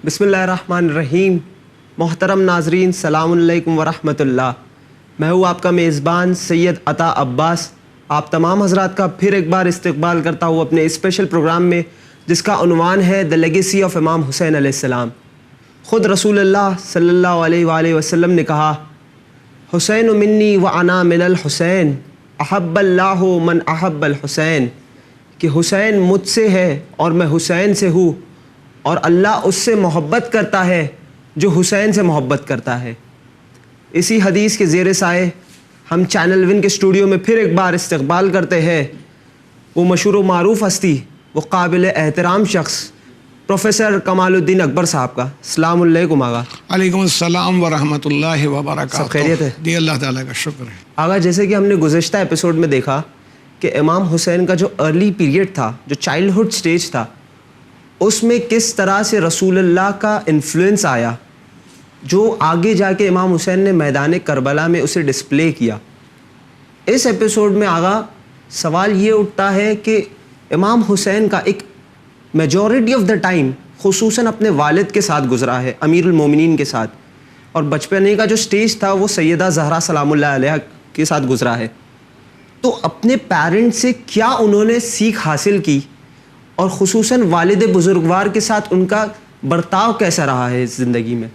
بسم اللہ الرحمن الرحیم. محترم ناظرین سلام علیکم ورحمۃ اللہ. میں ہوں آپ کا میزبان سید عطا عباس. آپ تمام حضرات کا پھر ایک بار استقبال کرتا ہوں اپنے اسپیشل پروگرام میں جس کا عنوان ہے دی لیگیسی آف امام حسین علیہ السلام. خود رسول اللہ صلی اللہ علیہ وآلہ وسلم نے کہا، حسین منی و انا من الحسین احب اللہ من احب الحسین، کہ حسین مجھ سے ہے اور میں حسین سے ہوں، اور اللہ اس سے محبت کرتا ہے جو حسین سے محبت کرتا ہے. اسی حدیث کے زیر سائے ہم چینل ون کے اسٹوڈیو میں پھر ایک بار استقبال کرتے ہیں وہ مشہور و معروف ہستی، وہ قابل احترام شخص پروفیسر کمال الدین اکبر صاحب کا. السلام علیکم آغا. علیکم السلام ورحمۃ اللہ وبرکاتہ. سب خیریت ہے؟ جی اللہ تعالیٰ کا شکر ہے. آغا جیسے کہ ہم نے گزشتہ ایپیسوڈ میں دیکھا کہ امام حسین کا جو ارلی پیریڈ تھا، جو چائلڈہڈ سٹیج تھا، اس میں کس طرح سے رسول اللہ کا انفلوئنس آیا جو آگے جا کے امام حسین نے میدان کربلا میں اسے ڈسپلے کیا. اس ایپیسوڈ میں آغا سوال یہ اٹھتا ہے کہ امام حسین کا ایک میجورٹی آف دا ٹائم خصوصاً اپنے والد کے ساتھ گزرا ہے، امیر المومنین کے ساتھ، اور بچپنے کا جو سٹیج تھا وہ سیدہ زہرا سلام اللہ علیہا کے ساتھ گزرا ہے. تو اپنے پیرنٹ سے کیا انہوں نے سیکھ حاصل کی، اور خصوصاً والد بزرگوار کے ساتھ ان کا برتاؤ کیسا رہا ہے اس زندگی میں؟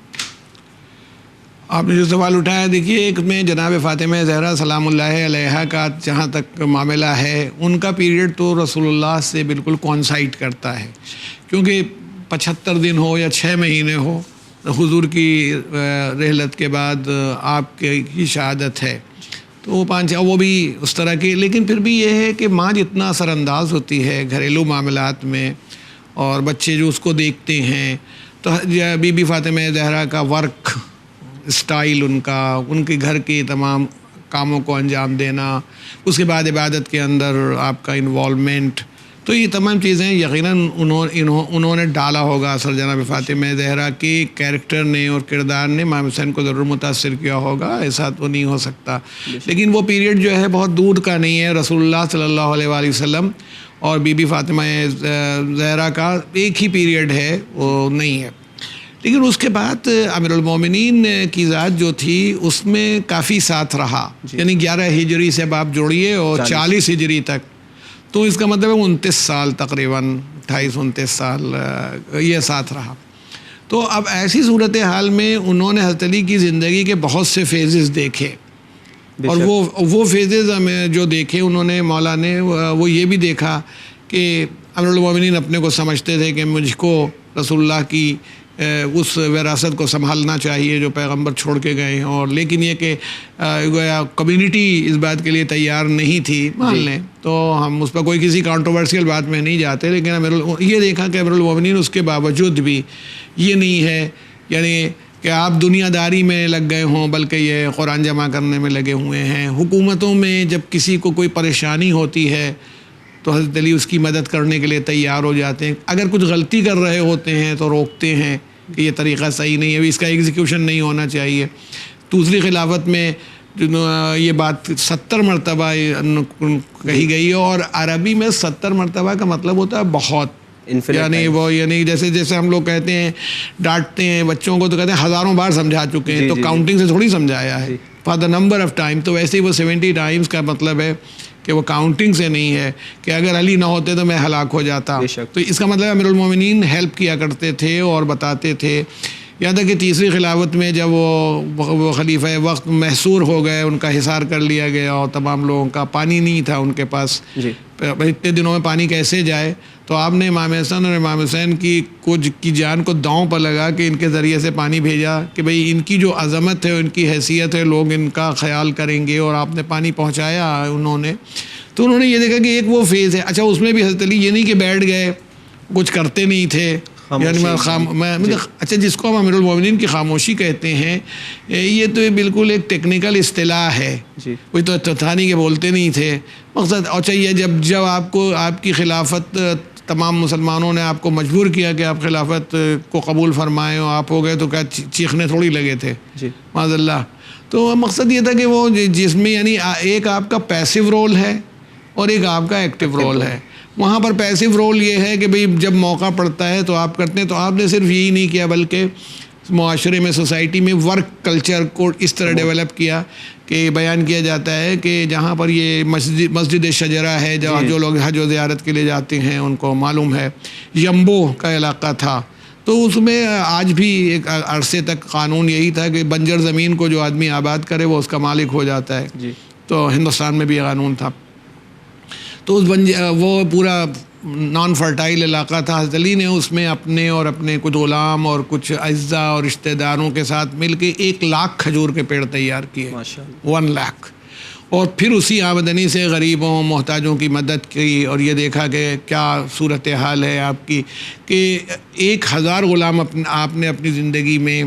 آپ نے جو سوال اٹھایا، دیکھیے ایک میں جناب فاطمہ زہرا سلام اللہ علیہا کا جہاں تک معاملہ ہے، ان کا پیریڈ تو رسول اللہ سے بالکل کوانسائڈ کرتا ہے، کیونکہ 75 دن ہو یا 6 مہینے ہو، حضور کی رحلت کے بعد آپ کی شہادت ہے، تو وہ بھی اس طرح کی. لیکن پھر بھی یہ ہے کہ ماں جتنا اثر انداز ہوتی ہے گھریلو معاملات میں، اور بچے جو اس کو دیکھتے ہیں، تو بی بی فاطمہ زہرا کا ورک اسٹائل، ان کے گھر کے تمام کاموں کو انجام دینا، اس کے بعد عبادت کے اندر آپ کا انوالومنٹ، تو یہ تمام چیزیں یقیناً انہوں نے ڈالا ہوگا اثر. جناب فاطمہ زہرا کے کیریکٹر نے اور کردار نے امام حسین کو ضرور متاثر کیا ہوگا، ایسا تو نہیں ہو سکتا. لیکن وہ پیریڈ جو ہے بہت دور کا نہیں ہے. رسول اللہ صلی اللہ علیہ وآلہ وسلم اور بی بی فاطمہ زہرا کا ایک ہی پیریڈ ہے، وہ نہیں ہے. لیکن اس کے بعد امیر المومنین کی ذات جو تھی اس میں کافی ساتھ رہا، یعنی 11 ہجری سے آپ جوڑیے اور 40 ہجری تک، تو اس کا مطلب ہے 29 سال تقریباً، 28-29 سال یہ ساتھ رہا. تو اب ایسی صورتحال میں انہوں نے حضرت علی کی زندگی کے بہت سے فیزز دیکھے، اور وہ فیزز ہمیں جو دیکھے انہوں نے، مولا نے، وہ یہ بھی دیکھا کہ امیر المومنین اپنے کو سمجھتے تھے کہ مجھ کو رسول اللہ کی اس وراثت کو سنبھالنا چاہیے جو پیغمبر چھوڑ کے گئے ہیں، اور لیکن یہ کہ گویا کمیونٹی اس بات کے لیے تیار نہیں تھی، مان لیں، تو ہم اس پر کوئی کسی کانٹروورسیل بات میں نہیں جاتے. لیکن یہ دیکھا کہ امیر المومنین اس کے باوجود بھی یہ نہیں ہے یعنی کہ آپ دنیا داری میں لگ گئے ہوں، بلکہ یہ قرآن جمع کرنے میں لگے ہوئے ہیں. حکومتوں میں جب کسی کو کوئی پریشانی ہوتی ہے تو حضرت علی اس کی مدد کرنے کے لیے تیار ہو جاتے ہیں. اگر کچھ غلطی کر رہے ہوتے ہیں تو روکتے ہیں کہ یہ طریقہ صحیح نہیں ہے، اس کا ایگزیکیوشن نہیں ہونا چاہیے. دوسری خلافت میں یہ بات 70 مرتبہ کہی گئی ہے، اور عربی میں 70 مرتبہ کا مطلب ہوتا ہے بہت، یعنی جیسے ہم لوگ کہتے ہیں ڈانٹتے ہیں بچوں کو تو کہتے ہیں ہزاروں بار سمجھا چکے ہیں، تو کاؤنٹنگ سے تھوڑی سمجھایا ہے، for the number of time. تو ویسے ہی وہ 70 ٹائمز کا مطلب ہے کہ وہ کاؤنٹنگ سے نہیں ہے کہ اگر علی نہ ہوتے تو میں ہلاک ہو جاتا. تو اس کا مطلب امیر المومنین ہیلپ کیا کرتے تھے اور بتاتے تھے. یہاں تک کہ تیسری خلافت میں جب وہ خلیفہ وقت محصور ہو گئے، ان کا حصار کر لیا گیا اور تمام لوگوں کا پانی نہیں تھا ان کے پاس، اتنے دنوں میں پانی کیسے جائے، تو آپ نے امام حسن اور امام حسین کی جان کو داؤں پر لگا کہ ان کے ذریعے سے پانی بھیجا کہ بھئی ان کی جو عظمت ہے، ان کی حیثیت ہے، لوگ ان کا خیال کریں گے، اور آپ نے پانی پہنچایا انہوں نے. تو انہوں نے یہ دیکھا کہ ایک وہ فیز ہے. اچھا اس میں بھی حضرت علی یہ نہیں کہ بیٹھ گئے کچھ کرتے نہیں تھے، یعنی اچھا جس کو ہم امیر المومنین کی خاموشی کہتے ہیں، یہ تو بالکل ایک ٹیکنیکل اصطلاح ہے، کوئی تو تھا نہیں کہ بولتے نہیں تھے. مقصد اچھا یہ جب آپ کی خلافت، تمام مسلمانوں نے آپ کو مجبور کیا کہ آپ خلافت کو قبول فرمائیں، اور آپ ہو گئے تو کیا چیخنے تھوڑی لگے تھے، معاذ اللہ. تو مقصد یہ تھا کہ وہ جس میں یعنی ایک آپ کا پیسو رول ہے اور ایک آپ کا ایکٹیو رول ہے. وہاں پر پیسیو رول یہ ہے کہ بھئی جب موقع پڑتا ہے تو آپ کرتے ہیں. تو آپ نے صرف یہی نہیں کیا بلکہ معاشرے میں سوسائٹی میں ورک کلچر کو اس طرح ڈیولپ کیا کہ بیان کیا جاتا ہے کہ جہاں پر یہ مسجد شجرہ ہے جہاں جو لوگ حج و زیارت کے لیے جاتے ہیں ان کو معلوم ہے یمبو کا علاقہ تھا. تو اس میں آج بھی ایک عرصے تک قانون یہی تھا کہ بنجر زمین کو جو آدمی آباد کرے وہ اس کا مالک ہو جاتا ہے. تو ہندوستان میں بھی یہ قانون تھا. تو وہ پورا نان فرٹائل علاقہ تھا. حضرت علی نے اس میں اپنے اور اپنے کچھ غلام اور کچھ اعزاء اور رشتہ داروں کے ساتھ مل کے 1,00,000 کھجور کے پیڑ تیار کیے. 1,00,000. اور پھر اسی آمدنی سے غریبوں محتاجوں کی مدد کی اور یہ دیکھا کہ کیا صورتحال ہے آپ کی کہ 1,000 غلام آپ نے اپنی زندگی میں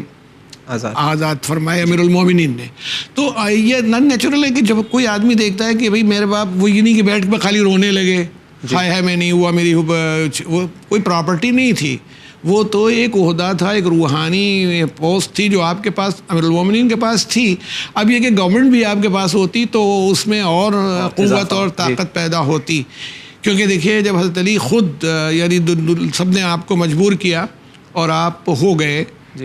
آزاد فرمائے امیر المومنین نے. تو یہ نان نیچرل ہے کہ جب کوئی آدمی دیکھتا ہے کہ بھئی میرے باپ وہ یہ نہیں کہ بیٹھ کے خالی رونے لگے ہائے میں نہیں ہوا میری وہ کوئی پراپرٹی نہیں تھی. وہ تو ایک عہدہ تھا, ایک روحانی پوسٹ تھی جو آپ کے پاس امیر المومنین کے پاس تھی. اب یہ کہ گورنمنٹ بھی آپ کے پاس ہوتی تو اس میں اور قوت اور طاقت پیدا ہوتی. کیونکہ دیکھیے جب حضرت علی خود یعنی سب نے آپ کو مجبور کیا اور آپ ہو گئے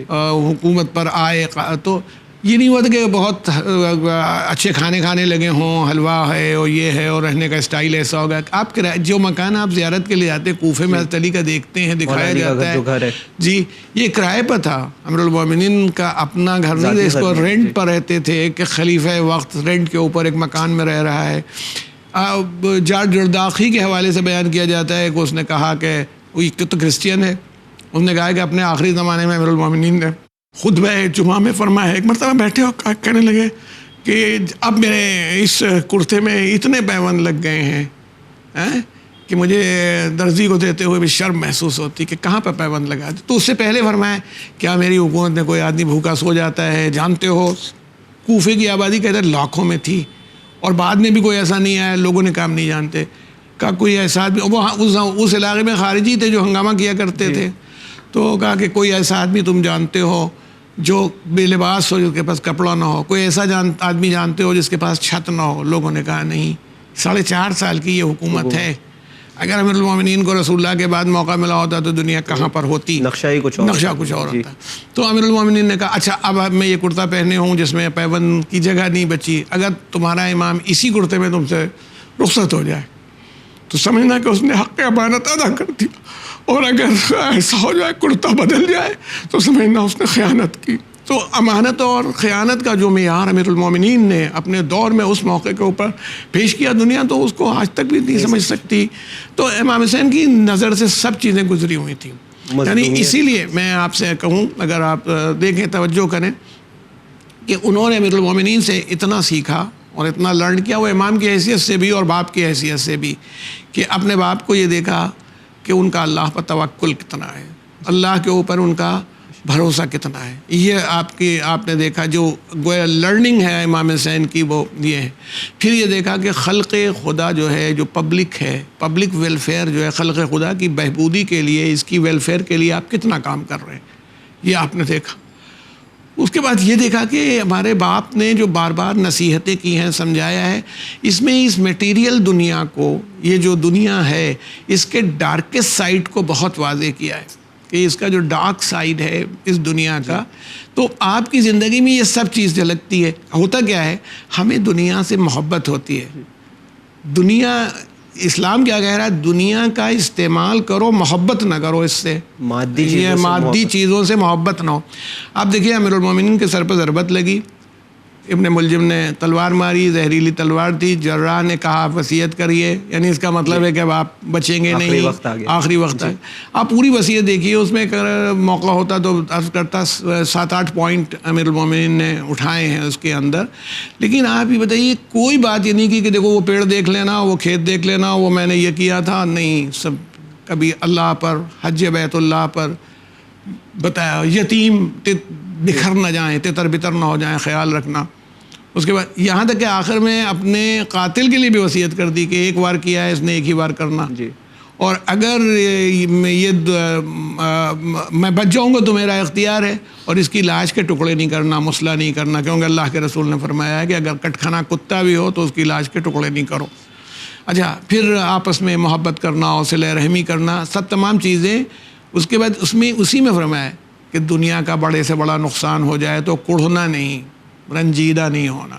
حکومت پر آئے تو یہ نہیں ہوا تھا کہ بہت اچھے کھانے کھانے لگے ہوں, حلوہ ہے اور یہ ہے اور رہنے کا اسٹائل ایسا ہوگا. آپ کے جو مکان آپ زیارت کے لیے جاتے ہیں کوفے میں حضرت علی کا دیکھتے ہیں دکھایا جاتا ہے جی یہ کرائے پر تھا. امیر المومنین کا اپنا گھر نہیں تھا, اس کو رینٹ پر رہتے تھے کہ خلیفہ وقت رینٹ کے اوپر ایک مکان میں رہ رہا ہے. جارج جرداخی کے حوالے سے بیان کیا جاتا ہے کہ اس نے کہا کہ وہ تو کرسچین ہے, اس نے کہا کہ اپنے آخری زمانے میں امیر المومنین نے خطبہ جمعہ میں فرمایا ایک مرتبہ بیٹھے ہو کہنے لگے کہ اب میرے اس کرتے میں اتنے پیون لگ گئے ہیں کہ مجھے درزی کو دیتے ہوئے بھی شرم محسوس ہوتی کہ کہاں پہ پیون لگا. تو اس سے پہلے فرمایا کیا میری حکومت میں کوئی آدمی بھوکا سو جاتا ہے؟ جانتے ہو کوفے کی آبادی کہتے ہیں لاکھوں میں تھی اور بعد میں بھی کوئی ایسا نہیں آیا, لوگوں نے کام نہیں جانتے. کہا کوئی ایسا آدمی وہ اس علاقے میں خارجی تھے جو ہنگامہ کیا کرتے تھے. تو کہا کہ کوئی ایسا آدمی تم جانتے ہو جو بے لباس ہو, جس کے پاس کپڑا نہ ہو؟ کوئی ایسا آدمی جانتے ہو جس کے پاس چھت نہ ہو؟ لوگوں نے کہا نہیں. 4.5 سال کی یہ حکومت ہے. اگر امیر المومنین کو رسول اللہ کے بعد موقع ملا ہوتا تو دنیا کہاں پر ہوتی, نقشہ کچھ اور ہوتا. تو امیر المومنین نے کہا اچھا اب میں یہ کرتا پہنے ہوں جس میں پیون کی جگہ نہیں بچی, اگر تمہارا امام اسی کرتے میں تم سے رخصت ہو جائے تو سمجھنا کہ اس نے حق امانت ادا کر دیا, اور اگر ایسا ہو جائے کرتا بدل جائے تو سمجھنا اس نے خیانت کی. تو امانت اور خیانت کا جو معیار امیر المومنین نے اپنے دور میں اس موقع کے اوپر پیش کیا, دنیا تو اس کو آج تک بھی نہیں سمجھ سکتی. تو امام حسین کی نظر سے سب چیزیں گزری ہوئی تھیں. یعنی اسی لیے میں آپ سے کہوں, اگر آپ دیکھیں توجہ کریں کہ انہوں نے امیر المومنین سے اتنا سیکھا اور اتنا لرن کیا, وہ امام کی حیثیت سے بھی اور باپ کی حیثیت سے بھی, کہ اپنے باپ کو یہ دیکھا کہ ان کا اللہ پر توکل کتنا ہے, اللہ کے اوپر ان کا بھروسہ کتنا ہے. یہ آپ نے دیکھا جو گویا لرننگ ہے امام حسین کی وہ یہ ہے. پھر یہ دیکھا کہ خلق خدا جو ہے, جو پبلک ہے, پبلک ویلفیئر جو ہے, خلق خدا کی بہبودی کے لیے, اس کی ویلفیئر کے لیے آپ کتنا کام کر رہے ہیں, یہ آپ نے دیکھا. اس کے بعد یہ دیکھا کہ ہمارے باپ نے جو بار بار نصیحتیں کی ہیں, سمجھایا ہے, اس میں اس میٹیریل دنیا کو, یہ جو دنیا ہے اس کے ڈارکسٹ سائڈ کو بہت واضح کیا ہے کہ اس کا جو ڈارک سائڈ ہے اس دنیا کا. تو آپ کی زندگی میں یہ سب چیز جھلکتی ہے. ہوتا کیا ہے, ہمیں دنیا سے محبت ہوتی ہے. دنیا, اسلام کیا کہہ رہا ہے, دنیا کا استعمال کرو, محبت نہ کرو اس سے, مادی چیزوں سے محبت نہ ہو. آپ دیکھیے امیر المومنین کے سر پہ ضربت لگی, ابن ملجم نے تلوار ماری, زہریلی تلوار تھی, جراح نے کہا آپ وصیت کریے, یعنی اس کا مطلب ہے کہ اب آپ بچیں گے نہیں, آخری وقت ہے. آپ پوری وصیت دیکھیے, اس میں موقع ہوتا تو عرض کرتا 7-8 پوائنٹ امیر المومنین نے اٹھائے ہیں اس کے اندر. لیکن آپ ہی بتائیے, کوئی بات یہ نہیں کی کہ دیکھو وہ پیڑ دیکھ لینا, وہ کھیت دیکھ لینا, وہ میں نے یہ کیا تھا, نہیں. سب کبھی اللہ پر, حج بیت اللہ پر بتایا, یتیم بکھر نہ جائیں, تتر بتر نہ ہو جائیں, خیال رکھنا. اس کے بعد یہاں تک کہ آخر میں اپنے قاتل کے لیے بھی وصیت کر دی کہ ایک بار کیا ہے اس نے, ایک ہی بار کرنا, اور اگر میں بچ جاؤں گا تو میرا اختیار ہے, اور اس کی لاش کے ٹکڑے نہیں کرنا, مسئلہ نہیں کرنا, کیونکہ اللہ کے رسول نے فرمایا ہے کہ اگر کٹکھانا کتا بھی ہو تو اس کی لاش کے ٹکڑے نہیں کرو. اچھا پھر آپس میں محبت کرنا اور صلہ رحمی کرنا، سب تمام چیزیں اس کے بعد اسی میں فرمایا کہ دنیا کا بڑے سے بڑا نقصان ہو جائے تو کڑھنا نہیں، رنجیدہ نہیں ہونا،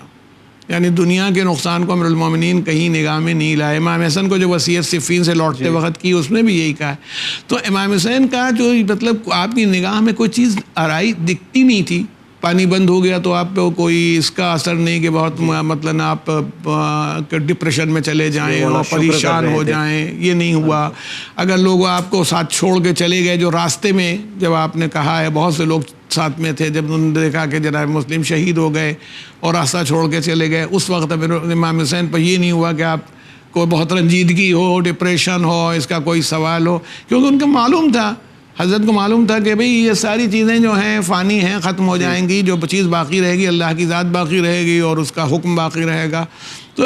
یعنی دنیا کے نقصان کو امیرالمومنین کہیں نگاہ میں نہیں لائے۔ امام حسن کو جو وصیت صفین سے لوٹتے وقت کی اس میں بھی یہی کہا ہے۔ تو امام حسین کا جو مطلب آپ کی نگاہ میں کوئی چیز آرائی دکھتی نہیں تھی، پانی بند ہو گیا تو آپ پہ کوئی اس کا اثر نہیں کہ بہت مثلاً آپ ڈپریشن میں چلے جائیں اور پریشان ہو جائیں، یہ نہیں ہوا۔ اگر لوگ آپ کو ساتھ چھوڑ کے چلے گئے، جو راستے میں جب آپ نے کہا ہے بہت سے لوگ ساتھ میں تھے، جب انہوں نے دیکھا کہ جناب مسلم شہید ہو گئے اور راستہ چھوڑ کے چلے گئے، اس وقت امام حسین پر یہ نہیں ہوا کہ آپ کو بہت رنجیدگی ہو، ڈپریشن ہو، اس کا کوئی سوال ہو، کیونکہ ان کو معلوم تھا، حضرت کو معلوم تھا کہ بھئی یہ ساری چیزیں جو ہیں فانی ہیں، ختم ہو جائیں گی، جو چیز باقی رہے گی اللہ کی ذات باقی رہے گی اور اس کا حکم باقی رہے گا۔ تو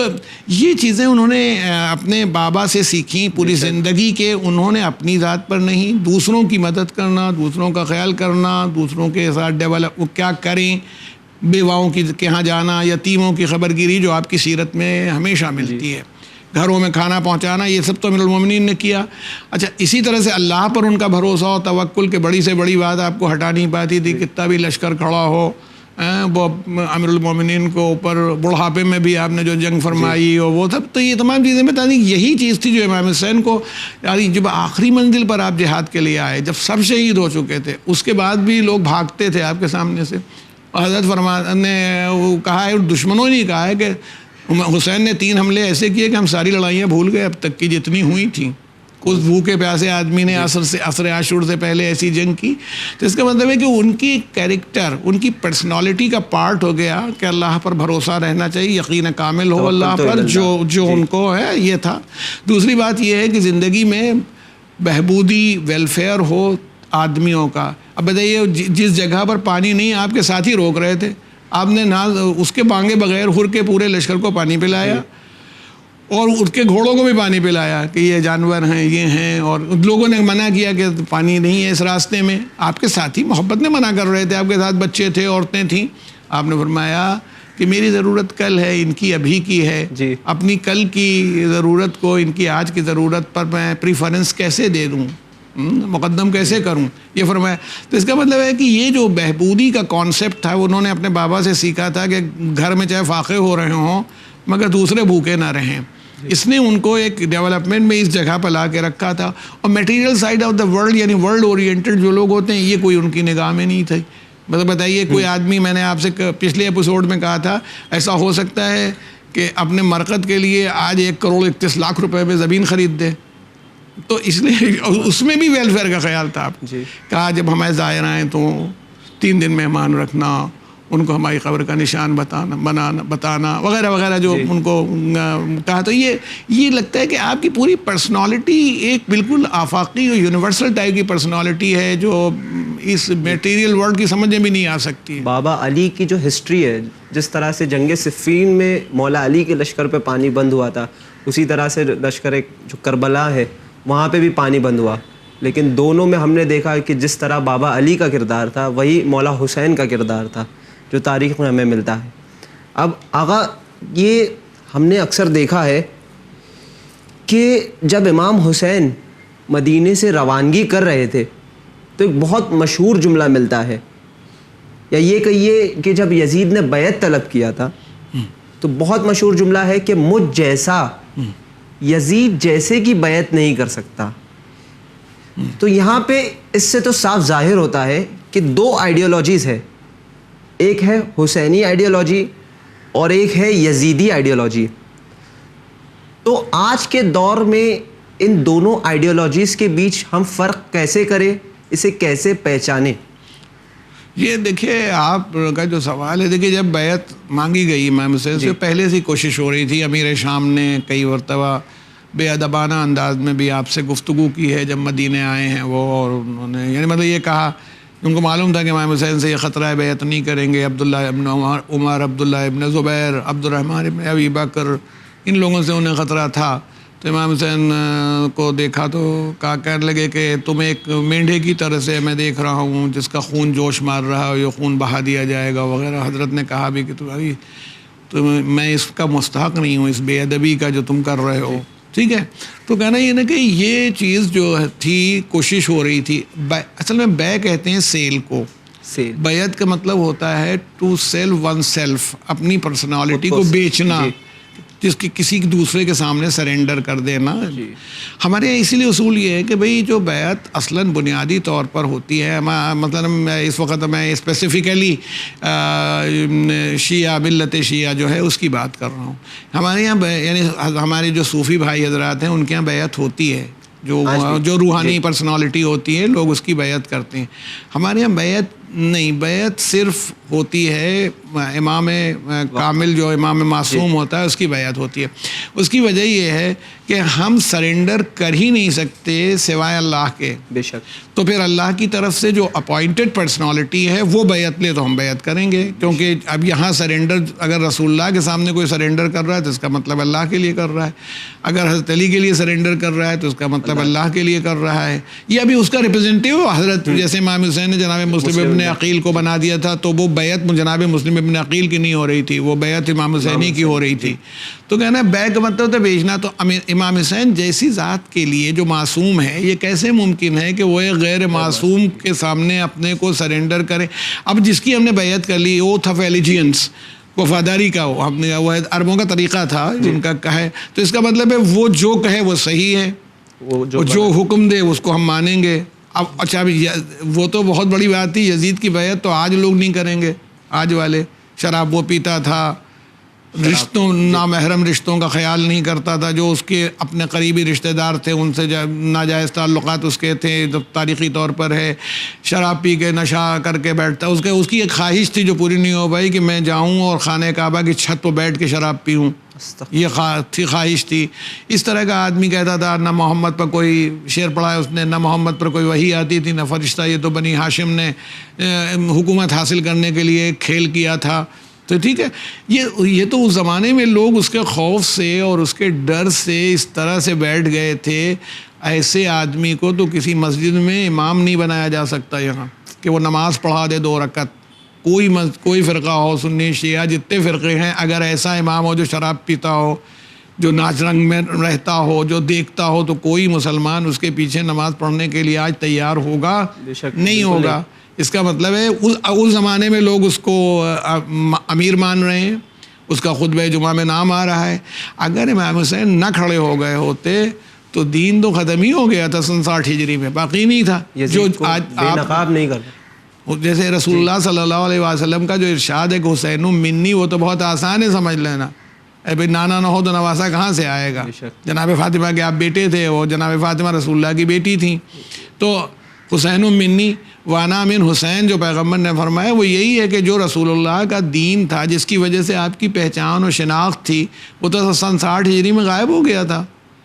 یہ چیزیں انہوں نے اپنے بابا سے سیکھیں پوری زندگی کے، انہوں نے اپنی ذات پر نہیں، دوسروں کی مدد کرنا، دوسروں کا خیال کرنا، دوسروں کے ساتھ ڈیولپ کیا کریں، بیواؤں کے یہاں جانا، یتیموں کی خبر گیری جو آپ کی سیرت میں ہمیشہ ملتی ہے، گھروں میں کھانا پہنچانا، یہ سب تو امیرالمومنین نے کیا۔ اچھا اسی طرح سے اللہ پر ان کا بھروسہ اور توکل کہ بڑی سے بڑی بات آپ کو ہٹا نہیں پاتی تھی، کتنا بھی لشکر کھڑا ہو، وہ امیرالمومنین کو اوپر بڑھاپے میں بھی آپ نے جو جنگ فرمائی اور وہ سب، تو یہ تمام چیزیں بتا دیں، یہی چیز تھی جو امام حسین کو، یعنی جب آخری منزل پر آپ جہاد کے لیے آئے، جب سب شہید ہو چکے تھے، اس کے بعد بھی لوگ بھاگتے تھے آپ کے سامنے سے، اور حضرت نے وہ کہا ہے، دشمنوں نے کہا ہے کہ حسین نے 3 حملے ایسے کیے کہ ہم ساری لڑائیاں بھول گئے اب تک کی جتنی ہوئی تھیں، کچھ بھوکے پیاسے آدمی نے عصر عاشور سے پہلے ایسی جنگ کی۔ تو اس کا مطلب ہے کہ ان کی کیریکٹر، ان کی پرسنالٹی کا پارٹ ہو گیا کہ اللہ پر بھروسہ رہنا چاہیے، یقین کامل ہو اللہ پر، جو ان کو ہے یہ تھا۔ دوسری بات یہ ہے کہ زندگی میں بہبودی، ویلفیئر ہو آدمیوں کا۔ اب بتائیے جس جگہ پر پانی نہیں، آپ کے ساتھی روک رہے تھے، آپ نے نہ اس کے مانگے بغیر ہر کے پورے لشکر کو پانی پلایا اور اس کے گھوڑوں کو بھی پانی پلایا کہ یہ جانور ہیں، یہ ہیں، اور لوگوں نے منع کیا کہ پانی نہیں ہے اس راستے میں، آپ کے ساتھی محبت نے منع کر رہے تھے، آپ کے ساتھ بچے تھے، عورتیں تھیں، آپ نے فرمایا کہ میری ضرورت کل ہے، ان کی ابھی کی ہے، اپنی کل کی ضرورت کو ان کی آج کی ضرورت پر میں پریفرنس کیسے دے دوں، مقدم کیسے کروں، یہ فرمایا۔ تو اس کا مطلب ہے کہ یہ جو بہبودی کا کانسیپٹ تھا، انہوں نے اپنے بابا سے سیکھا تھا کہ گھر میں چاہے فاقے ہو رہے ہوں مگر دوسرے بھوکے نہ رہیں۔ اس نے ان کو ایک ڈیولپمنٹ میں اس جگہ پر لا کے رکھا تھا، اور material side of the world یعنی ورلڈ اورینٹڈ جو لوگ ہوتے ہیں، یہ کوئی ان کی نگاہ میں نہیں تھے۔ مطلب بتائیے کوئی آدمی، میں نے آپ سے پچھلے ایپیسوڈ میں کہا تھا، ایسا ہو سکتا ہے کہ اپنے مرقد کے لیے آج 1,31,00,000 روپے میں زمین خرید دے، تو اس لیے اس میں بھی ویلفیئر کا خیال تھا۔ کہا جب ہمارے زائر آئیں تو 3 دن مہمان رکھنا، ان کو ہماری قبر کا نشان بتانا وغیرہ وغیرہ جو ان کو کہا۔ تو یہ لگتا ہے کہ آپ کی پوری پرسنالٹی ایک بالکل آفاقی اور یونیورسل ٹائپ کی پرسنالٹی ہے جو اس میٹیریل ورلڈ کی سمجھ میں بھی نہیں آ سکتی۔ بابا علی کی جو ہسٹری ہے، جس طرح سے جنگ صفین میں مولا علی کے لشکر پہ پانی بند ہوا تھا، اسی طرح سے لشکر جو کربلا ہے وہاں پہ بھی پانی بند ہوا، لیکن دونوں میں ہم نے دیکھا کہ جس طرح بابا علی کا کردار تھا وہی مولا حسین کا کردار تھا جو تاریخ میں ہمیں ملتا ہے۔ اب آقا، یہ ہم نے اکثر دیکھا ہے کہ جب امام حسین مدینے سے روانگی کر رہے تھے تو ایک بہت مشہور جملہ ملتا ہے، یا یہ کہیے کہ جب یزید نے بیعت طلب کیا تھا تو بہت مشہور جملہ ہے کہ مجھ جیسا یزید جیسے کی بیعت نہیں کر سکتا۔ تو یہاں پہ اس سے تو صاف ظاہر ہوتا ہے کہ 2 آئیڈیالوجیز ہے، ایک ہے حسینی آئیڈیالوجی اور ایک ہے یزیدی آئیڈیالوجی۔ تو آج کے دور میں ان دونوں آئیڈیالوجیز کے بیچ ہم فرق کیسے کریں، اسے کیسے پہچانیں؟ یہ دیکھیے آپ کا جو سوال ہے، دیکھیے جب بیعت مانگی گئی امام حسین سے، پہلے سے کوشش ہو رہی تھی، امیر شام نے کئی مرتبہ بے ادبانہ انداز میں بھی آپ سے گفتگو کی ہے جب مدینے آئے ہیں وہ، اور انہوں نے یعنی مطلب یہ کہا، ان کو معلوم تھا کہ امام حسین سے یہ خطرہ ہے، بیعت نہیں کریں گے، عبداللہ ابن عمر، عبداللہ ابن زبیر، عبد الرحمن ابن ابی بکر، ان لوگوں سے انہیں خطرہ تھا۔ تو امام حسین کو دیکھا تو کہنے لگے کہ تم ایک مینڈھے کی طرح سے میں دیکھ رہا ہوں جس کا خون جوش مار رہا ہے، یہ خون بہا دیا جائے گا وغیرہ۔ حضرت نے کہا بھی کہ میں اس کا مستحق نہیں ہوں، اس بے ادبی کا جو تم کر رہے ہو۔ ٹھیک ہے. تو کہنا یہ نا کہ یہ چیز جو تھی کوشش ہو رہی تھی. اصل میں بے کہتے ہیں سیل کو. بیعت کا مطلب ہوتا ہے ٹو سیل ون سیلف، اپنی پرسنالٹی کو بیچنا، جس کی کسی دوسرے کے سامنے سرنڈر کر دینا. ہمارے یہاں اسی لیے اصول یہ ہے کہ بھئی جو بیعت اصلاً بنیادی طور پر ہوتی ہے، مثلاً اس وقت میں اسپیسیفکلی شیعہ، ملت شیعہ جو ہے اس کی بات کر رہا ہوں. ہمارے یہاں یعنی ہمارے جو صوفی بھائی حضرات ہیں ان کے یہاں بیعت ہوتی ہے، جو روحانی پرسنالٹی ہوتی ہے لوگ اس کی بیعت کرتے ہیں. ہمارے یہاں بیعت نہیں، بیعت صرف ہوتی ہے امام کامل جو امام معصوم ہوتا ہے اس کی بیعت ہوتی ہے. اس کی وجہ یہ ہے کہ ہم سرنڈر کر ہی نہیں سکتے سوائے اللہ کے. بے شک. تو پھر اللہ کی طرف سے جو اپوائنٹڈ پرسنالٹی ہے وہ بیعت لے تو ہم بیعت کریں گے، کیونکہ اب یہاں سرنڈر اگر رسول اللہ کے سامنے کوئی سرنڈر کر رہا ہے تو اس کا مطلب اللہ کے لیے کر رہا ہے. اگر حضرت علی کے لیے سرنڈر کر رہا ہے تو اس کا مطلب اللہ کے لیے کر رہا ہے. یہ ابھی اس کا ریپرزینٹیو حضرت جیسے امام حسین نے جناب مسلم ابن عقیل کو بنا دیا تھا، تو وہ بیعت جناب مسلم ابن عقیل کی نہیں ہو رہی تھی، وہ بیعت امام حسینی کی ہو رہی تھی. تو کہنا ہے بیع کا مطلب تو بیچنا. تو امام حسین جیسی ذات کے لیے جو معصوم ہے، یہ کیسے ممکن ہے کہ وہ ایک غیر معصوم کے سامنے اپنے کو سرنڈر کرے؟ اب جس کی ہم نے بیعت کر لی، اوتھ آف ایلیجینس، وفاداری کا، ہم نے وہ عربوں کا طریقہ تھا جن کا کہے، تو اس کا مطلب ہے وہ جو کہے وہ صحیح ہے، وہ جو حکم دے اس کو ہم مانیں گے. اب اچھا وہ تو بہت بڑی بات تھی، یزید کی بیعت تو آج لوگ نہیں کریں گے. آج والے شراب وہ پیتا تھا، رشتوں نامحرم رشتوں کا خیال نہیں کرتا تھا، جو اس کے اپنے قریبی رشتہ دار تھے ان سے ناجائز تعلقات اس کے تھے، جو تاریخی طور پر ہے. شراب پی کے نشہ کر کے بیٹھتا، اس کی ایک خواہش تھی جو پوری نہیں ہو پائی کہ میں جاؤں اور خانہ کعبہ کی چھت پہ بیٹھ کے شراب پیوں. یہ خواہش تھی. اس طرح کا آدمی کہتا تھا نہ محمد پر کوئی شعر پڑھا ہے اس نے، نہ محمد پر کوئی وحی آتی تھی، نہ فرشتہ. یہ تو بنی ہاشم نے حکومت حاصل کرنے کے لیے کھیل کیا تھا. تو ٹھیک ہے، یہ تو اس زمانے میں لوگ اس کے خوف سے اور اس کے ڈر سے اس طرح سے بیٹھ گئے تھے. ایسے آدمی کو تو کسی مسجد میں امام نہیں بنایا جا سکتا یہاں کہ وہ نماز پڑھا دے 2 رکعت. کوئی فرقہ ہو، سنی شیعہ جتنے فرقے ہیں، اگر ایسا امام ہو جو شراب پیتا ہو، جو ناچ رنگ میں رہتا ہو، جو دیکھتا ہو، تو کوئی مسلمان اس کے پیچھے نماز پڑھنے کے لیے آج تیار ہوگا؟ نہیں ہوگا. اس کا مطلب ہے اس زمانے میں لوگ اس کو امیر مان رہے ہیں، اس کا خطبہ جمعہ میں نام آ رہا ہے. اگر امام حسین نہ کھڑے ہو گئے ہوتے تو دین تو ختم ہی ہو گیا تھا 67 ہجری میں، باقی نہیں تھا. جو آج بے نقاب نہیں کرتا، جیسے رسول اللہ صلی اللہ علیہ وسلم کا جو ارشاد ہے کہ حسین منی، وہ تو بہت آسان ہے سمجھ لینا. اے بھائی نانا نہ ہو تو نواسا کہاں سے آئے گا؟ جناب فاطمہ کے آپ بیٹے تھے، وہ جناب فاطمہ رسول اللہ کی بیٹی تھیں. تو حسین منی وانا من حسین جو پیغمبر نے فرمایا وہ یہی ہے کہ جو رسول اللہ کا دین تھا، جس کی وجہ سے آپ کی پہچان و شناخت تھی، وہ تو 67 ہجری میں غائب ہو گیا تھا.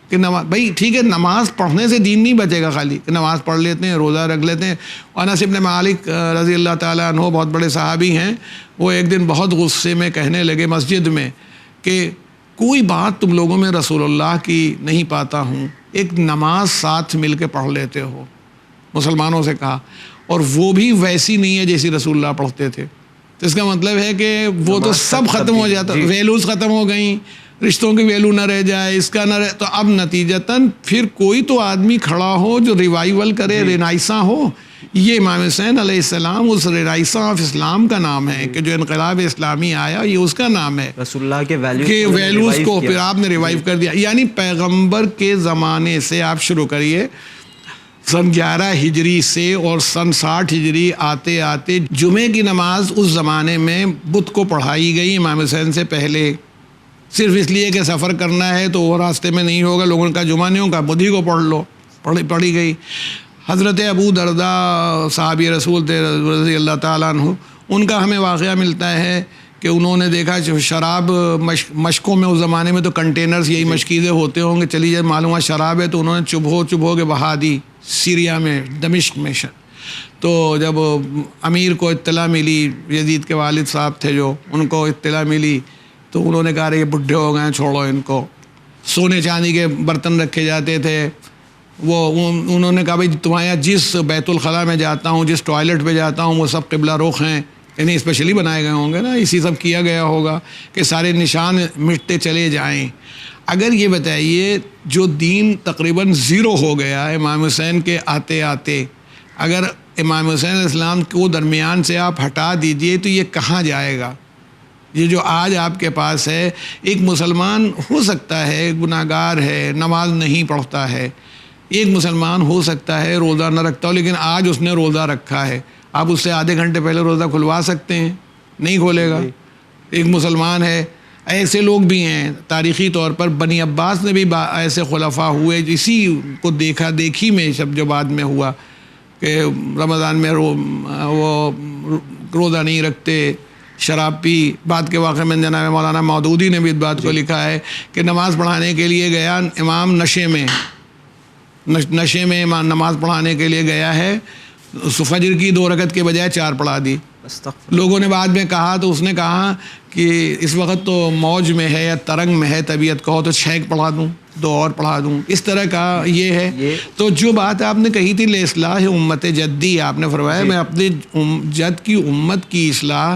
کہ بھائی ٹھیک ہے، نماز پڑھنے سے دین نہیں بچے گا، خالی کہ نماز پڑھ لیتے ہیں، روزہ رکھ لیتے ہیں. انس بن مالک رضی اللہ تعالیٰ عنہ بہت بڑے صحابی ہیں، وہ ایک دن بہت غصے میں کہنے لگے مسجد میں کہ کوئی بات تم لوگوں میں رسول اللہ کی نہیں پاتا ہوں، ایک نماز ساتھ مل کے پڑھ لیتے ہو. مسلمانوں سے کہا، اور وہ بھی ویسی نہیں ہے جیسی رسول اللہ پڑھتے تھے. تو اس کا مطلب ہے کہ وہ تو سب ختم ہو جاتا، ویلوز ختم ہو گئیں، رشتوں کی ویلو نہ رہ جائے، اس کا نہ رہ. تو اب نتیجتاً پھر کوئی تو آدمی کھڑا ہو جو ریوائیول کرے، رینائساں ہو. یہ امام حسین علیہ السلام اس رینائساں آف اسلام کا نام ہے، کہ جو انقلاب اسلامی آیا یہ اس کا نام ہے. رسول اللہ کے ویلیوز کو پھر آپ نے ریوائیو کر دیا. یعنی پیغمبر کے زمانے سے آپ شروع کریے، سن 11 ہجری سے اور سن 60 ہجری آتے آتے جمعے کی نماز اس زمانے میں بت کو پڑھائی گئی امام حسین سے پہلے، صرف اس لیے کہ سفر کرنا ہے تو وہ راستے میں نہیں ہوگا، لوگوں کا جمعہ نہیں ہوگا، بدھ ہی کو پڑھ لو، پڑھی گئی. حضرت ابو درداء صحابی رسول تھے رضی اللہ تعالیٰ عنہ، ان کا ہمیں واقعہ ملتا ہے کہ انہوں نے دیکھا شراب مشکوں میں، اس زمانے میں تو کنٹینرز یہی مشکیزیں ہوتے ہوں گے، چلی جائے معلوم ہے شراب ہے، تو انہوں نے چبھو کے بہا دی سیریا میں، دمشق میں. تو جب امیر کو اطلاع ملی، یزید کے والد صاحب تھے جو، ان کو اطلاع ملی تو انہوں نے کہا یہ بڈھے ہو گئے ہیں، چھوڑو ان کو. سونے چاندی کے برتن رکھے جاتے تھے. انہوں نے کہا بھائی تمہارے یہاں جس بیت الخلاء میں جاتا ہوں، جس ٹوائلٹ پہ جاتا ہوں، وہ سب قبلہ رخ ہیں، یعنی اسپیشلی بنائے گئے ہوں گے نا, اسی سب کیا گیا ہوگا کہ سارے نشان مٹتے چلے جائیں. اگر یہ بتائیے جو دین تقریباً زیرو ہو گیا امام حسین کے آتے آتے, اگر امام حسین علیہ السلام کو درمیان سے آپ ہٹا دیجئے تو یہ کہاں جائے گا؟ یہ جو آج آپ کے پاس ہے, ایک مسلمان ہو سکتا ہے گناہ گار ہے, نماز نہیں پڑھتا ہے, ایک مسلمان ہو سکتا ہے روزہ نہ رکھتا ہو, لیکن آج اس نے روزہ رکھا ہے, آپ اس سے آدھے گھنٹے پہلے روزہ کھلوا سکتے ہیں؟ نہیں کھولے گا. ایک مسلمان ہے, ایسے لوگ بھی ہیں تاریخی طور پر. بنی عباس نے بھی ایسے خلفاء ہوئے, اسی کو دیکھی میں جو بعد میں ہوا کہ رمضان میں وہ روزہ نہیں رکھتے, شراب پی. بعد کے واقعے میں جناب مولانا مودودی نے بھی اس بات کو لکھا ہے کہ نماز پڑھانے کے لیے گیا امام نشے میں نماز پڑھانے کے لیے گیا ہے, فجر کی 2 رکعت کے بجائے 4 پڑھا دی. لوگوں نے بعد میں کہا تو اس نے کہا کہ اس وقت تو موج میں ہے یا ترنگ میں ہے طبیعت, کہو تو 6 پڑھا دوں, 2 اور پڑھا دوں. اس طرح کا یہ ہے. تو جو بات آپ نے کہی تھی اصلاح امت جدی, آپ نے فرمایا میں اپنے جد کی امت کی اصلاح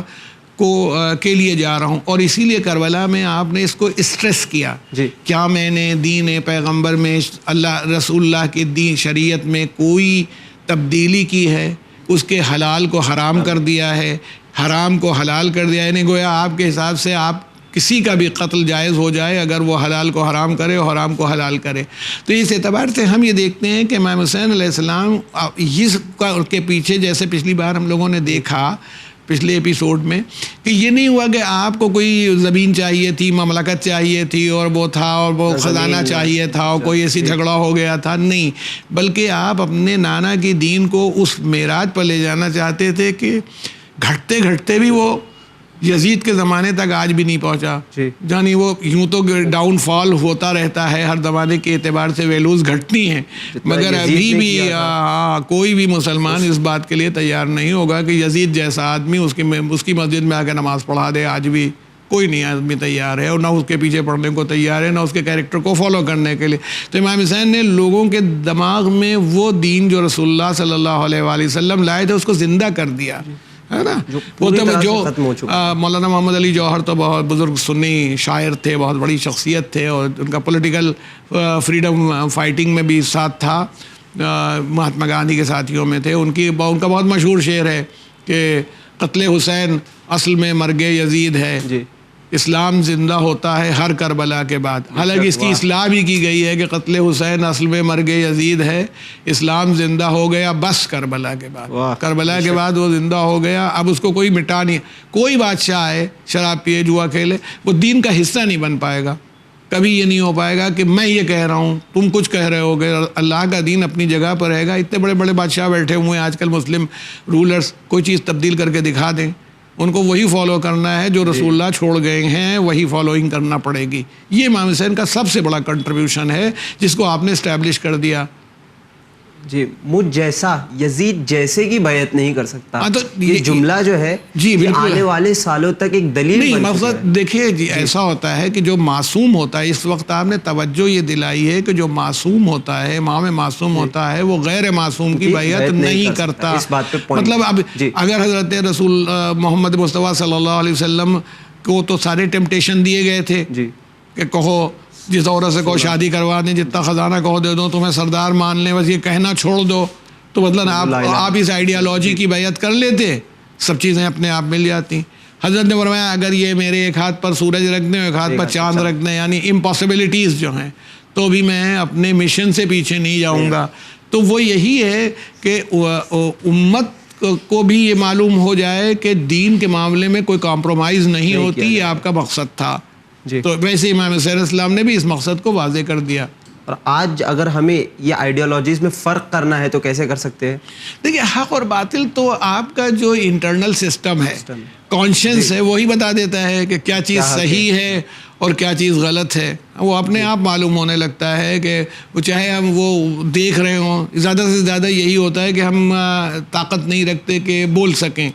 کے لیے جا رہا ہوں, اور اسی لیے کربلا میں آپ نے اس کو اسٹریس کیا. کیا میں نے دین پیغمبر میں اللہ رسول اللہ کے دین شریعت میں کوئی تبدیلی کی ہے؟ اس کے حلال کو حرام کر دیا ہے, حرام کو حلال کر دیا ہے. یعنی گویا آپ کے حساب سے آپ کسی کا بھی قتل جائز ہو جائے اگر وہ حلال کو حرام کرے اور حرام کو حلال کرے. تو اس اعتبار سے ہم یہ دیکھتے ہیں کہ امام حسین علیہ السلام اس کے پیچھے, جیسے پچھلی بار ہم لوگوں نے دیکھا پچھلے ایپیسوڈ میں, کہ یہ نہیں ہوا کہ آپ کو کوئی زمین چاہیے تھی, مملکت چاہیے تھی, اور وہ تھا, اور وہ خزانہ چاہیے تھا, اور کوئی ایسی جھگڑا ہو گیا تھا. نہیں, بلکہ آپ اپنے نانا کی دین کو اس معراج پر لے جانا چاہتے تھے کہ گھٹتے گھٹتے بھی وہ یزید کے زمانے تک آج بھی نہیں پہنچا. یعنی وہ یوں تو ڈاؤن فال ہوتا رہتا ہے, ہر زمانے کے اعتبار سے ویلوز گھٹتی ہیں, مگر ابھی بھی کوئی بھی مسلمان اس بات کے لیے تیار نہیں ہوگا کہ یزید جیسا آدمی اس کی مسجد میں آ کے نماز پڑھا دے. آج بھی کوئی نہیں آدمی تیار ہے, اور نہ اس کے پیچھے پڑھنے کو تیار ہے, نہ اس کے کیریکٹر کو فالو کرنے کے لیے. تو امام حسین نے لوگوں کے دماغ میں وہ دین جو رسول اللہ صلی اللہ علیہ وآلہ وسلم لائے تھے اس کو زندہ کر دیا, ہے نا. وہ تو جو مولانا محمد علی جوہر تو بہت بزرگ سنی شاعر تھے, بہت بڑی شخصیت تھے, اور ان کا پولیٹیکل فریڈم فائٹنگ میں بھی ساتھ تھا, مہاتما گاندھی کے ساتھیوں میں تھے. ان کا بہت مشہور شعر ہے کہ قتل حسین اصل میں مرگ یزید ہے, اسلام زندہ ہوتا ہے ہر کربلا کے بعد. حالانکہ اس کی اصلاح بھی کی گئی ہے کہ قتل حسین اصل میں مرگ یزید ہے, اسلام زندہ ہو گیا بس کربلا کے بعد. کربلا کے بعد وہ زندہ ہو گیا, اب اس کو کوئی مٹا نہیں. کوئی بادشاہ آئے, شراب پیے, جوا کھیلے, وہ دین کا حصہ نہیں بن پائے گا. کبھی یہ نہیں ہو پائے گا کہ میں یہ کہہ رہا ہوں تم کچھ کہہ رہے ہوگے. اللہ کا دین اپنی جگہ پر رہے گا. اتنے بڑے بڑے بادشاہ بیٹھے ہوئے ہیں آج کل مسلم رولرز, کوئی چیز تبدیل کر کے دکھا دیں, ان کو وہی فالو کرنا ہے جو رسول اللہ چھوڑ گئے ہیں, وہی فالوئنگ کرنا پڑے گی. یہ امام حسین کا سب سے بڑا کنٹریبیوشن ہے جس کو آپ نے اسٹیبلش کر دیا. جی, مجھ جیسا یزید جیسے کی بیعت نہیں کر سکتا. تو یہ جملہ جو ہے یہ آنے والے سالوں تک ایک دلیل نہیں. مقصد دیکھیے جی, ایسا ہوتا ہے کہ جو معصوم ہوتا ہے, اس وقت آپ نے توجہ یہ دلائی ہے کہ جو معصوم ہوتا ہے, امام معصوم ہوتا ہے, وہ غیر معصوم کی بیعت نہیں کرتا. مطلب اب اگر حضرت رسول محمد مصطفیٰ صلی اللہ علیہ وسلم کو تو سارے ٹیمپٹیشن دیے گئے تھے کہ کہو جس عورت سے کہو شادی کروا دیں, جتنا خزانہ کہو دے دو, تمہیں سردار مان لیں, بس یہ کہنا چھوڑ دو, تو مطلب آپ اس آئیڈیالوجی کی بیعت کر لیتے, سب چیزیں اپنے آپ مل جاتی. حضرت نے فرمایا اگر یہ میرے ایک ہاتھ پر سورج رکھ دیں, ایک ہاتھ پر چاند رکھ دیں, یعنی امپاسبلٹیز جو ہیں, تو بھی میں اپنے مشن سے پیچھے نہیں جاؤں گا. تو وہ یہی ہے کہ امت کو بھی یہ معلوم ہو جائے کہ دین کے معاملے میں کوئی کمپرومائز نہیں ہوتی, یہ آپ کا مقصد تھا. تو ویسے امام حسین السلام نے بھی اس مقصد کو واضح کر دیا. اور آج اگر ہمیں یہ آئیڈیالوجیز میں فرق کرنا ہے تو کیسے کر سکتے ہیں؟ دیکھیے, حق اور باطل تو آپ کا جو انٹرنل سسٹم ہے, کانشنس ہے, وہی بتا دیتا ہے کہ کیا چیز صحیح ہے اور کیا چیز غلط ہے. وہ اپنے آپ معلوم ہونے لگتا ہے کہ وہ چاہے ہم وہ دیکھ رہے ہوں. زیادہ سے زیادہ یہی ہوتا ہے کہ ہم طاقت نہیں رکھتے کہ بول سکیں,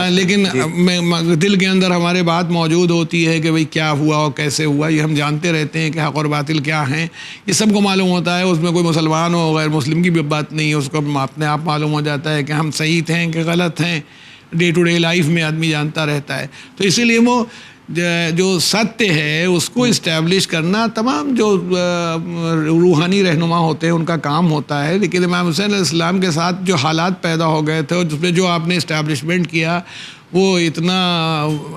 لیکن دل کے اندر ہمارے بات موجود ہوتی ہے کہ بھئی کیا ہوا اور کیسے ہوا. یہ ہم جانتے رہتے ہیں کہ حق اور باطل کیا ہیں, یہ سب کو معلوم ہوتا ہے. اس میں کوئی مسلمان ہو غیر مسلم کی بھی بات نہیں ہے, اس کو اپنے آپ معلوم ہو جاتا ہے کہ ہم صحیح تھے کہ غلط ہیں. ڈے ٹو ڈے لائف میں آدمی جانتا رہتا ہے. تو اسی لیے وہ جو ستیہ ہے اس کو اسٹیبلش کرنا تمام جو روحانی رہنما ہوتے ہیں ان کا کام ہوتا ہے. لیکن امام حسین علیہ السلام کے ساتھ جو حالات پیدا ہو گئے تھے اور جس میں جو آپ نے اسٹیبلشمنٹ کیا وہ اتنا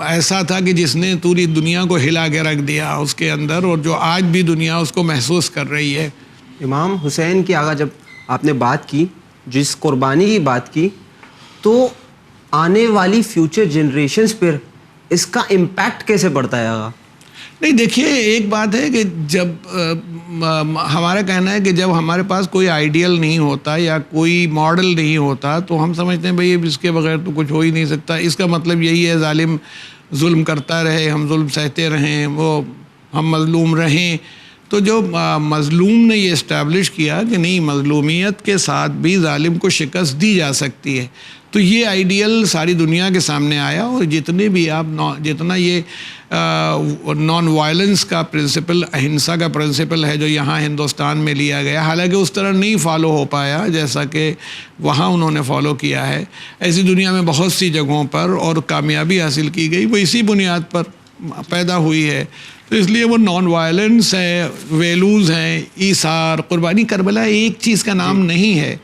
ایسا تھا کہ جس نے پوری دنیا کو ہلا کے رکھ دیا اس کے اندر, اور جو آج بھی دنیا اس کو محسوس کر رہی ہے. امام حسین کی آگا جب آپ نے بات کی, جس قربانی کی بات کی, تو آنے والی فیوچر جنریشنز پر اس کا امپیکٹ کیسے پڑتا ہے آگا؟ نہیں دیکھیے, ایک بات ہے کہ جب ہمارا کہنا ہے کہ جب ہمارے پاس کوئی آئیڈیل نہیں ہوتا یا کوئی ماڈل نہیں ہوتا تو ہم سمجھتے ہیں بھئی اس کے بغیر تو کچھ ہو ہی نہیں سکتا. اس کا مطلب یہی ہے ظالم ظلم کرتا رہے, ہم ظلم سہتے رہیں, وہ ہم مظلوم رہیں. تو جو مظلوم نے یہ اسٹیبلش کیا کہ نہیں, مظلومیت کے ساتھ بھی ظالم کو شکست دی جا سکتی ہے, تو یہ آئیڈیل ساری دنیا کے سامنے آیا. اور جتنے بھی آپ جتنا یہ نان وائلنس کا پرنسپل, اہنسا کا پرنسپل ہے جو یہاں ہندوستان میں لیا گیا, حالانکہ اس طرح نہیں فالو ہو پایا جیسا کہ وہاں انہوں نے فالو کیا ہے. ایسی دنیا میں بہت سی جگہوں پر اور کامیابی حاصل کی گئی, وہ اسی بنیاد پر پیدا ہوئی ہے. تو اس لیے وہ نان وائلنس ہے, ویلوز ہیں, ایثار, قربانی. کربلا ایک چیز کا نام نہیں ہے.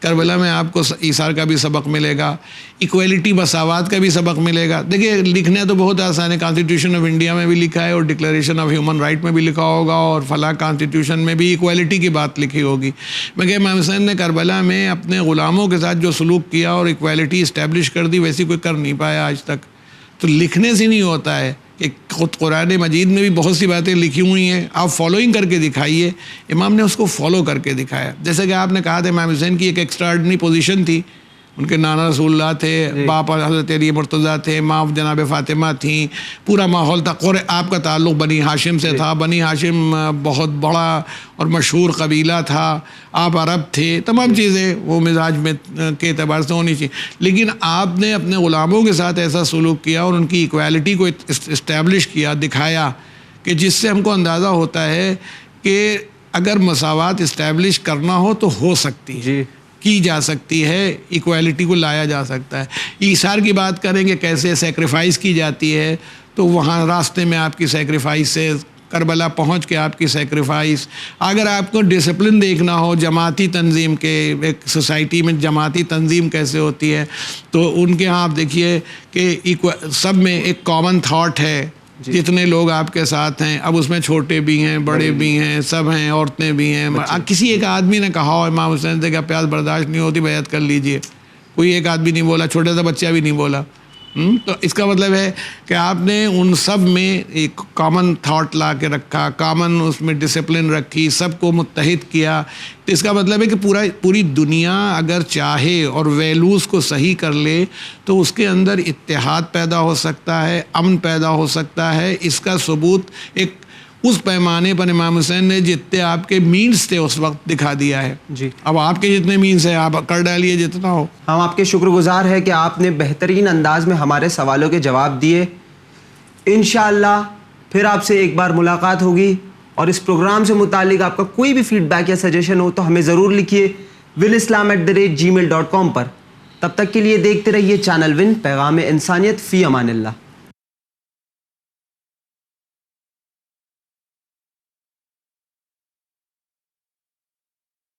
کربلا میں آپ کو ایثار کا بھی سبق ملے گا, ایکویلٹی مساوات کا بھی سبق ملے گا. دیکھیے لکھنا تو بہت آسان ہے, کانسٹیٹیوشن آف انڈیا میں بھی لکھا ہے اور ڈکلیریشن آف ہیومن رائٹ میں بھی لکھا ہوگا اور فلاں کانسٹیٹیوشن میں بھی ایکویلٹی کی بات لکھی ہوگی. مگر امام حسین نے کربلا میں اپنے غلاموں کے ساتھ جو سلوک کیا اور ایکویلٹی اسٹیبلش کر دی, ویسی کوئی کر نہیں پایا آج تک. تو لکھنے سے نہیں ہوتا ہے, کہ خود قرآن مجید میں بھی بہت سی باتیں لکھی ہوئی ہیں, آپ فالوئنگ کر کے دکھائیے. امام نے اس کو فالو کر کے دکھایا. جیسے کہ آپ نے کہا تھا امام حسین کی ایک ایکسٹراڈنری پوزیشن تھی, ان کے نانا رسول اللہ تھے, باپ حضرت علی مرتضیٰ تھے, ماں جناب فاطمہ تھیں, پورا ماحول تھا. آپ کا تعلق بنی ہاشم سے تھا, بنی ہاشم بہت بڑا اور مشہور قبیلہ تھا, آپ عرب تھے, تمام چیزیں وہ مزاج میں کے اعتبار سے ہونی چاہیے. لیکن آپ نے اپنے غلاموں کے ساتھ ایسا سلوک کیا اور ان کی ایکویلٹی کو اسٹیبلش کیا, دکھایا, کہ جس سے ہم کو اندازہ ہوتا ہے کہ اگر مساوات اسٹیبلش کرنا ہو تو ہو سکتی ہے, کی جا سکتی ہے, ایکویلٹی کو لایا جا سکتا ہے. ایثار کی بات کریں کہ کیسے سیکریفائس کی جاتی ہے, تو وہاں راستے میں آپ کی سیکریفائس سے کربلا پہنچ کے آپ کی سیکریفائس. اگر آپ کو ڈسپلن دیکھنا ہو جماعتی تنظیم کے, ایک سوسائٹی میں جماعتی تنظیم کیسے ہوتی ہے, تو ان کے ہاں آپ دیکھیے کہ سب میں ایک کامن تھاٹ ہے. جتنے لوگ آپ کے ساتھ ہیں, اب اس میں چھوٹے بھی ہیں, بڑے بھی ہیں, سب ہیں, عورتیں بھی ہیں. کسی ایک آدمی نے کہا ہو امام حسین سے کہ پیاس برداشت نہیں ہوتی, بیعت کر لیجئے, کوئی ایک آدمی نہیں بولا, چھوٹا سا بچہ بھی نہیں بولا. تو اس کا مطلب ہے کہ آپ نے ان سب میں ایک کامن تھاٹ لا کے رکھا, کامن اس میں ڈسپلن رکھی, سب کو متحد کیا. تو اس کا مطلب ہے کہ پوری دنیا اگر چاہے اور ویلوز کو صحیح کر لے تو اس کے اندر اتحاد پیدا ہو سکتا ہے, امن پیدا ہو سکتا ہے. اس کا ثبوت ایک اس پیمانے پر امام حسین نے جتنے آپ کے مینز تھے اس وقت دکھا دیا ہے. جی, اب آپ کے جتنے مینز ہیں آپ کر ڈالیے جتنا ہو. ہم آپ کے شکر گزار ہیں کہ آپ نے بہترین انداز میں ہمارے سوالوں کے جواب دیے. انشاءاللہ پھر آپ سے ایک بار ملاقات ہوگی, اور اس پروگرام سے متعلق آپ کا کوئی بھی فیڈ بیک یا سجیشن ہو تو ہمیں ضرور لکھیے winislam@gmail.com پر. تب تک کے لیے دیکھتے رہیے چینل ون, پیغام انسانیت. فی امان اللہ.